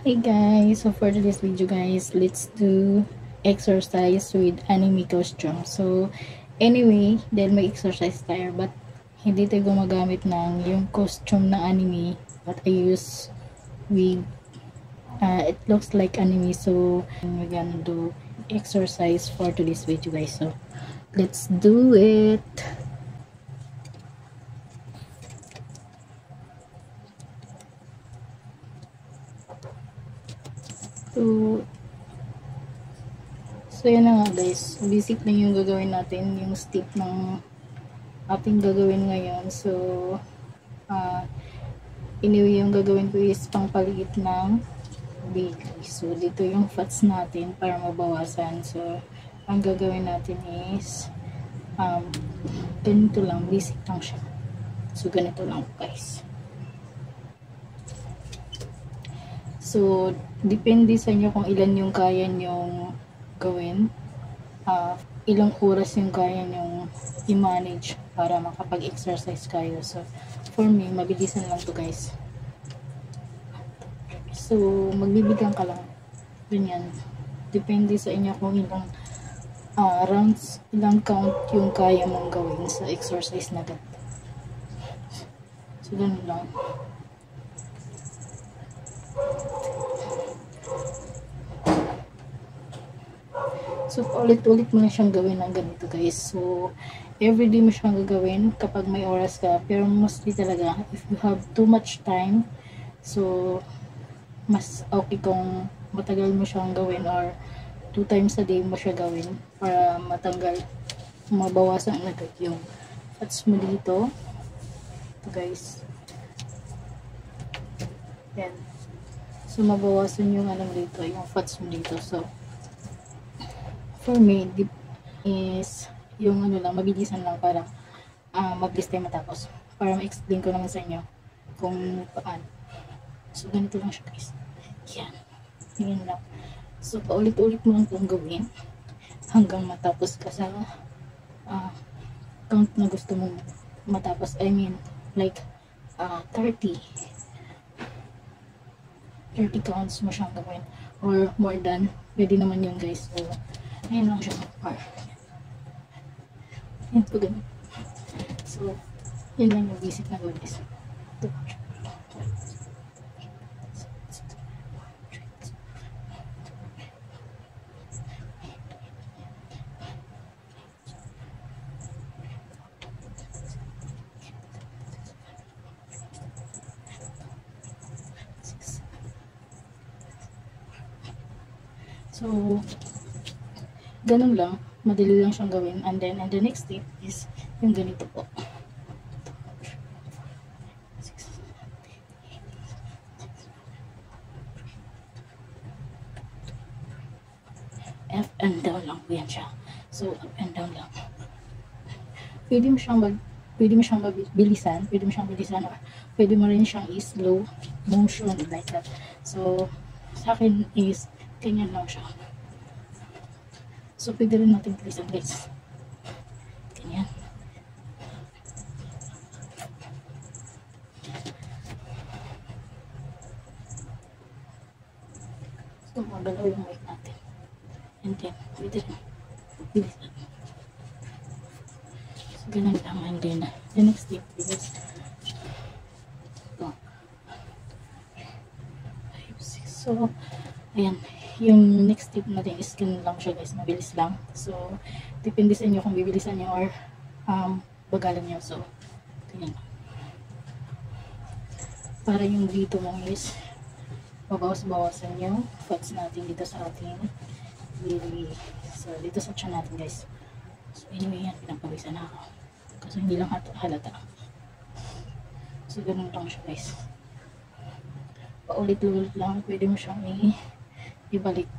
Hey guys, so for today's video guys, let's do exercise with anime costume. So anyway, dahil may exercise tayo but hindi tayo gumagamit ng yung costume na anime but I use with it looks like anime, so we're gonna do exercise for today's video guys. So let's do it. So yan na nga guys, basic lang yung gagawin natin, yung step ng ating gagawin ngayon. So uh, anyway, yung gagawin ko is pangpaliit ng baby. So dito yung fats natin para mabawasan. So ang gagawin natin is ganito lang, basic lang siya. So ganito lang guys. So depende sa inyo kung ilan yung kaya nyong gawin, ilang oras yung kaya nyong i-manage para makapag-exercise kayo. So for me, mabilisan lang to guys. So magbibigyan ka lang, ganyan, depende sa inyo kung ilang rounds, ilang count yung kaya mong gawin sa exercise na ganito. So ganun lang. So, ulit-ulit mo na siyang gawin ng ganito guys. So, everyday mo siyang gagawin kapag may oras ka. Pero mostly talaga, if you have too much time, so, mas okay kung matagal mo siyang gawin or 2 times a day mo siya gawin para matanggal, mabawasan agad yung fats mo dito. Ito guys. Yan. So, mabawasan yung ano dito, yung fats mo dito. So, for me, is yung ano lang, mabilisan lang para mabilis tayo matapos. Para ma-explain ko naman sa inyo kung paano. So, ganito lang siya guys. Yan. Yan lang. So, paulit-ulit mo lang itong gawin hanggang matapos ka sa count na gusto mong matapos. I mean, like 30 counts mo siyang gawin or more than. Pwede naman yun guys. So, ayan lang siya. Yan po ganun. So, yun lang yung basic na gawin guys. Ito lang siya. So, ganun lang. Madali lang siyang gawin. And then, the next step is yung ganito po. Up and down lang po yan siya. So, up and down lang. Pwede mo siyang bilisan, or pwede mo rin siyang slow motion like that. So, sa akin is ganyan lang siya. So, pwede rin natin bilisan guys. Ganyan. So, magalaw yung weight natin. And then, pwede rin bilisan. So, ganun lang. And then, the next step is ito. 5, 6. So, ayan. Yung next step natin is ganun lang siya guys. Mabilis lang. So, depende sa inyo kung bibilisan nyo or bagalan nyo. So, ganyan lang. Para yung dito mong is babawas-bawasan yung fats natin dito sa ating belly. So, dito sa tiyan natin guys. So, anyway yan, pinapawisan na ako. Kasi hindi lang halata. So, ganun lang siya guys. Paulit-ulit lang, pwede mo siyang ibalik.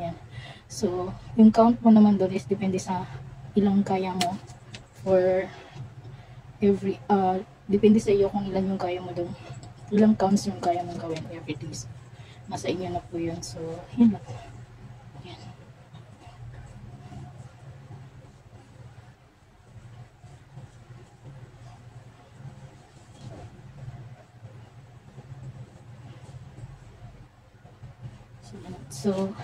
Yan. So, yung count mo naman doon is depende sa ilang kaya mo for every, depende sa iyo kung ilan yung kaya mo doon. Ilang counts yung kaya mong gawin every day. So, nasa inyo na po yun. So, yun lang. Yan. So,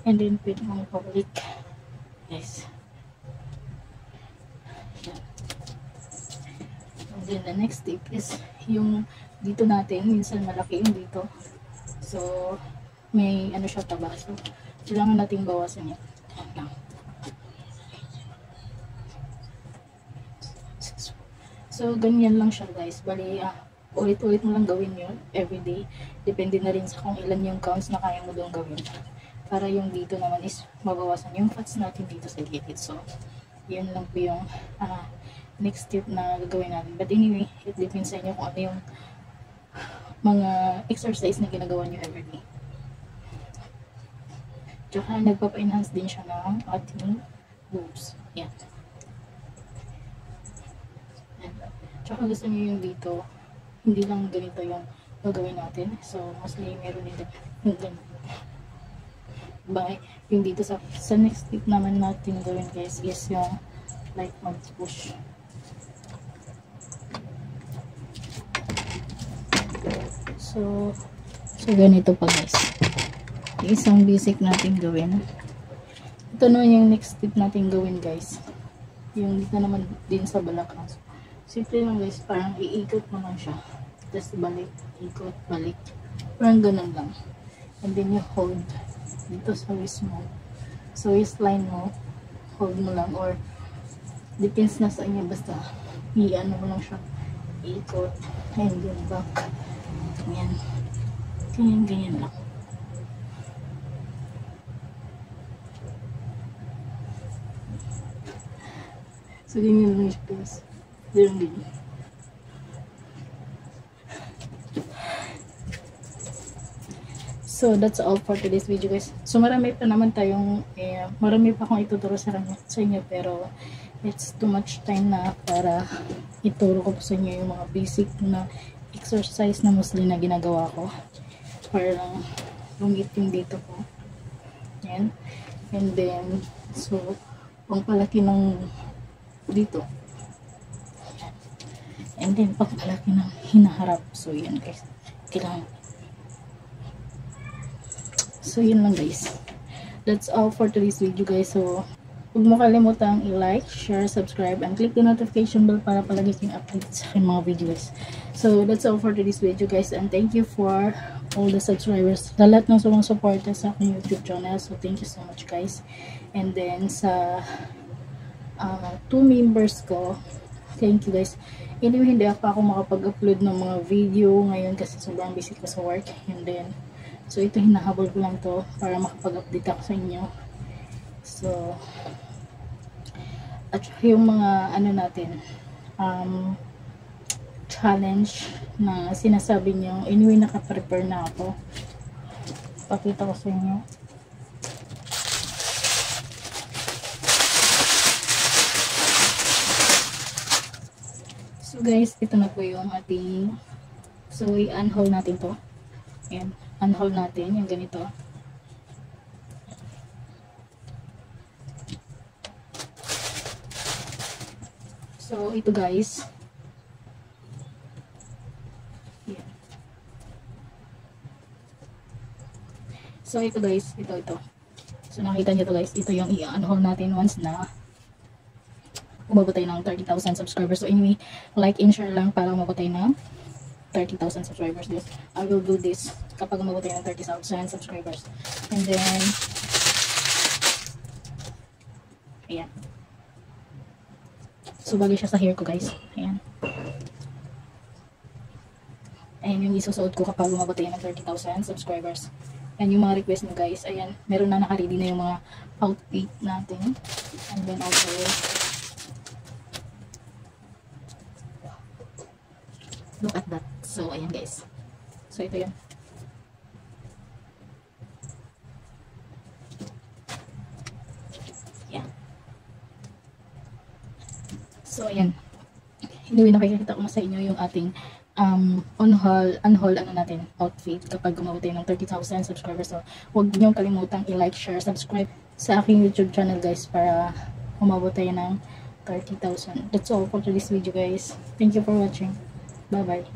and then pwede mong pabalik. Guys. And then the next tip is yung dito natin, minsan malaki yung dito. So, may ano siya taba. So, kailangan nating bawasan yan. So, ganyan lang siya guys. Bali, ulit-ulit mo lang gawin yun everyday. Depende na rin sa kung ilan yung counts na kaya mo doon gawin. Para yung dito naman is mabawasan yung fats natin dito sa gilid. So, yun lang po yung next step na gagawin natin. But anyway, it depends sa inyo kung ano yung mga exercise na ginagawa nyo everyday. Tsaka nagpapa-enhance din siya ng ating boobs. Yan. Tsaka gusto nyo yung dito, hindi lang ganito yung gagawin natin. So, mostly meron din yung ganito. Yung dito sa next tip naman natin gawin guys is yung like mag-push. So ganito pa guys. Isang basic natin gawin. Ito naman yung next tip natin gawin guys. Yung dito naman din sa balakang. Simple lang guys, parang iikot mo lang siya. Tapos balik, ikot, balik. Parang ganun lang. And then you hold dito sa waist mo. So waistline mo, hold mo lang or depends na sa inyo. Basta i-ano mo lang siya. Ikot. And then back. Ganyan. Ganyan lang. So ganyan lang siya guys. Din. So that's all for today's video guys. So marami pa naman tayong marami pa akong ituturo sa inyo pero it's too much time na para ituro ko po sa inyo yung mga basic na exercise na mostly na ginagawa ko para lang lumit yung dito ko. Yan. And then so pangpalaki ng dito. And then, pagpalaki ng hinaharap. So, yan guys. Kailangan. So, yun lang guys. That's all for today's video guys. So, huwag mo kalimutang i-like, share, subscribe, and click the notification bell para palagi kayong update sa aking mga videos. So, that's all for today's video guys. And thank you for all the subscribers. Sa lahat ng sumusuporta sa aking YouTube channel. So, thank you so much guys. And then, sa 2 members ko, thank you guys. Anyway, hindi ako makapag-upload ng mga video ngayon kasi sobrang busy ko sa work. And then, so ito hinahabol ko lang to para makapag-update ako sa inyo. So, at yung mga ano natin, challenge na sinasabi nyo, anyway naka-prepare na ako. Pakita ko sa inyo. So guys, ito na po yung ating, so i-unhaul natin to. Ayan, unhaul natin yung ganito. So ito guys. Ayan. So ito guys, ito. So nakita nyo to guys, ito yung i-unhaul natin once na umabot tayo ng 30,000 subscribers. So anyway, like and share lang para umabot tayo ng 30,000 subscribers. This, I will do this kapag umabot tayo ng 30,000 subscribers. And then, ayan. So bagay siya sa hair ko guys. Ayan. Ayan yung isusuot ko kapag umabot tayo ng 30,000 subscribers. And yung mga request mo guys, ayan, meron na naka-ready na yung mga outfit natin. And then also, look at that. So, ayan guys. So, ito yun. Yeah. So, ayan. Anyway, nakikita ko na sa inyo yung ating unhaul ano natin, outfit kapag umabot tayo ng 30,000 subscribers. So, huwag niyong kalimutang i-like, share, subscribe sa aking YouTube channel guys para umabot tayo ng 30,000. That's all for today's video guys. Thank you for watching. Bye-bye.